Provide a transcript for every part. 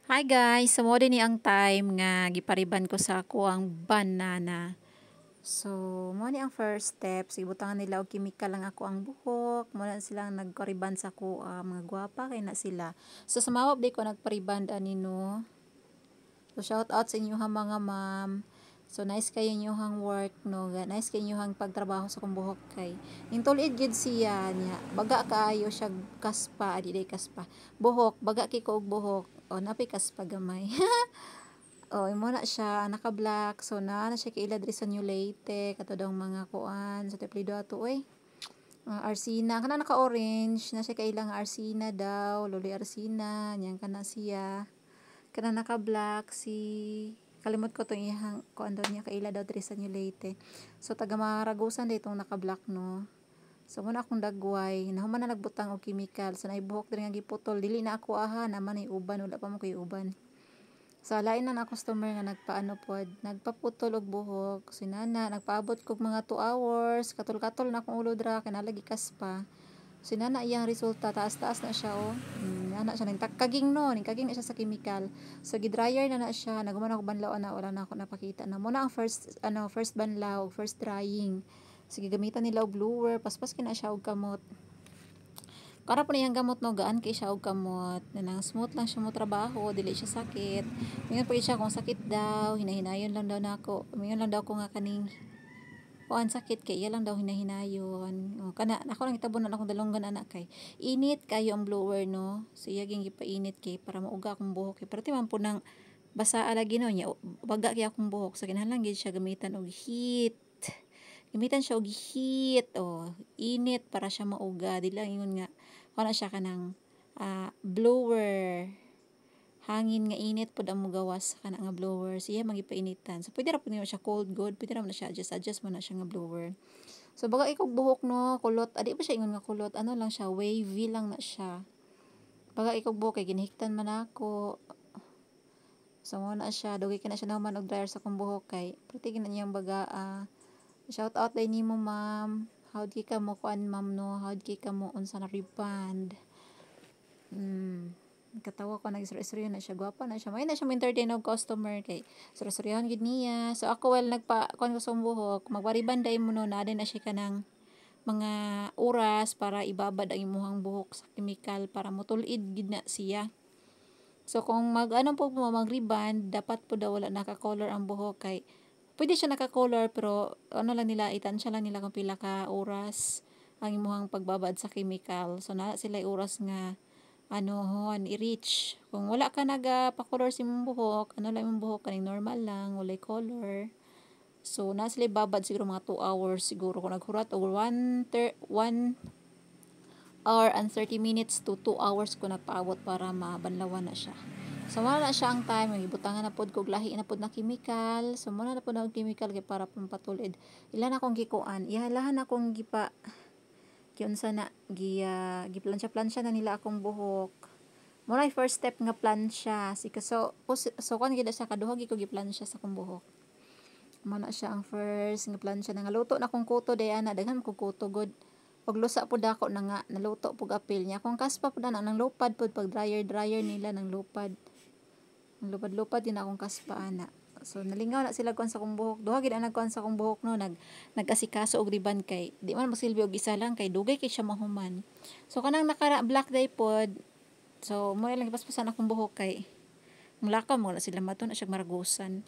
Hi guys, so mo din ni ang time nga gipariban ko sa ako ang banana. So, mo ni ang first step, ibutangan nila og chemical lang ako ang buhok, mo na silang nagkariban sa ako, mga gwapa kay na sila. So, sa mawab di ko nagpariban ani no. So, shout out sa inyo ha mga ma'am. So, nice kayo inyong work, no? Nice kayo inyong pagtrabaho sa kong buhok kay. Yung tulid gid siya niya. Baga kaayo siya kaspa, adi day kaspa. Buhok, baga kay ko og buhok. O, napi kaspa gamay. O, imo na siya, naka-black. So, na siya kaila diri sa New Leyte. Katodong mga kuan. Sa Teplido ato, uy. Arsina. Kana naka-orange. Na siya kailang Arsina daw. Loli Arsina. Nyan kana siya. Kana naka-black si kalimot ko tong ihang kuan daw niya kaila daw diri sa New Leyte. So taga Maragusan ditong naka-black no. So muna akong dagway, nahuman na nagbutang og chemical sa naibuhok diri nga giputol, dili na ako aha naman ay uban, wala pa mo kay uban. Sa lain na customer nga nagpaano pod, nagpaputol og buhok, sinana nagpaabot kog mga 2 hours, katol-katol na akong ulo dra kay nalagi kaspa. Sinana iyang resulta, taas-taas na siya oh. Ana siya nagkaging no, nagkaging na siya sa chemical. So gidryer na siya, naguman ako banlaw na wala na ako napakita na. Muna ang first banlaw, first drying. Sige gamitan nila og blower, paspas kina siya og kamot. Kara po niyang gamot no, gaan kay siya og kamot. Nanang smooth lang siya mo trabaho, dili siya sakit. Mingon pa siya kung sakit daw, hinahinayon lang daw nako. Mingon lang daw ko nga kaning kuan sakit kay iya lang daw hinahinayon. O kana ako lang itabunan akong dalonggan anak kay init kayo ang blower no. So iya ging gipainit kay para mauga akong buhok kay perti man po nang basa lagi no nya baga kay akong buhok so kinahanglan gid siya gamitan og heat. Gamitan siya og heat o init para siya mauga dili lang ingon nga kana siya kanang blower hangin nga init pod ang mugawas kana nga blower siya magipainitan so pwede ra pud siya cold good pwede ra man siya adjust mo na siya nga blower so baga ikog buhok no kulot adi pa siya ingon nga kulot ano lang siya wavy lang na siya baga ikog buhok kay ginhiktan man ako so mo na siya dugay ka na siya naman og dryer sa kong buhok kay pretty gina niyang baga shout out day nimo ma'am howd kay ka mo kuan ma'am no howd kay ka mo unsa na reband katawa ko nag-istorya na siya gwapa na siya may na siya entertain og customer kay istoryahan gid niya so ako well nagpa kuan ko sa buhok magwariban day mo no na din na siya kanang mga oras para ibabad ang imuhang buhok sa chemical para motulid gid na siya so kung mag-ano po mag-reband dapat po daw wala naka-color ang buhok kay pwede siya naka-color pero ano lang nila itansya lang nila kung pila ka oras ang imuhang pagbabad sa chemical so na sila oras nga ano hon i-reach kung wala ka nagapa-color sa imong buhok ano lang imong buhok kaning normal lang walay color so na sila babad siguro mga 2 hours siguro kung naghurat og 1 hour and 30 minutes to 2 hours ko nagpaabot para mabanlawan na siya so wala na siya ang time magibutangan na pod kog lahi na pod na chemical so muna na pod na chemical kay para pampatulid ilan akong gikuan ihalahan akong gipa kiunsa na giplansya na nila akong buhok muna first step nga plansya so kan gid siya kaduha gid ko giplansya sa akong buhok muna siya ang first nga plansya na nga luto na akong kuto day ana daghan ko kuto good pag lusa pud ako na nga naluto pug apil niya kung kaspa pud na nang lupad pud pag dryer nila nang lupad din akong kaspa ana so nalingaw na sila kuan sa kong buhok duha gid ang nagkuan sa kong buhok no nag-asikaso og ribbon kay di man masilbi og isa lang kay dugay kay siya mahuman so kanang naka black day pod so mo lang ipaspasan akong buhok kay mulakaw mo na sila maton na siya maragusan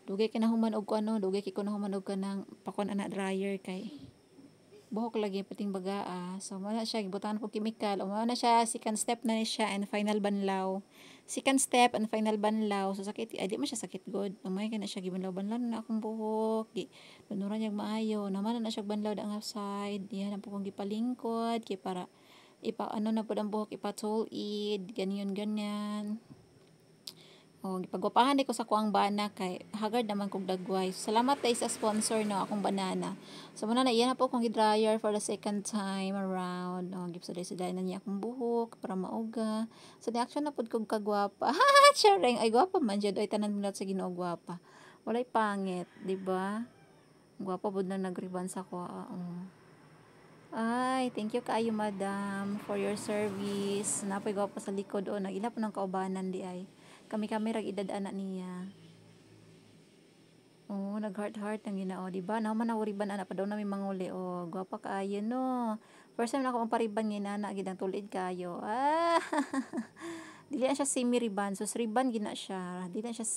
dugay kay nahuman og kuan no dugay kay ko nahuman og kanang pakon ana dryer kay buhok lagi pating bagaa so mo na siya gibutangan ko chemical mo na siya second step na ni siya and final banlaw second step and final banlaw so sakit ay di man siya sakit god umay kay na siya gibanlaw-banlaw na akong buhok lunuran niya maayo naman na siya banlaw ang side diyan na po kong gipalingkod kay para ano na pud ang buhok ipatulid ganyan o gipagwapahan ko sa kuang bana kay hagard naman kog dagway salamat tay sa sponsor no akong banana so muna na iyan na po kong dryer for the second time around o gipsuday-suday na niya akong buhok para mauga so the action na pud kog kagwapa sharing ay gwapa man jud ay tanan mo sa Ginoo gwapa walay pangit di ba gwapa pud na nagriban sa ko Ay, thank you kaayo madam for your service. Napoy gwapo sa likod o nagila po ng kaubanan di ay. Kami rag edad anak niya. Oh, nag-heart-heart ang ginao, di ba? Naman na uriban anak pa daw namin manguli. Oh, gwapa kaayo no. First time na ako ang pariban ngina na gid ang tulid kayo. Ah. Dili na siya semi riban, sus riban gina siya. Dili na siya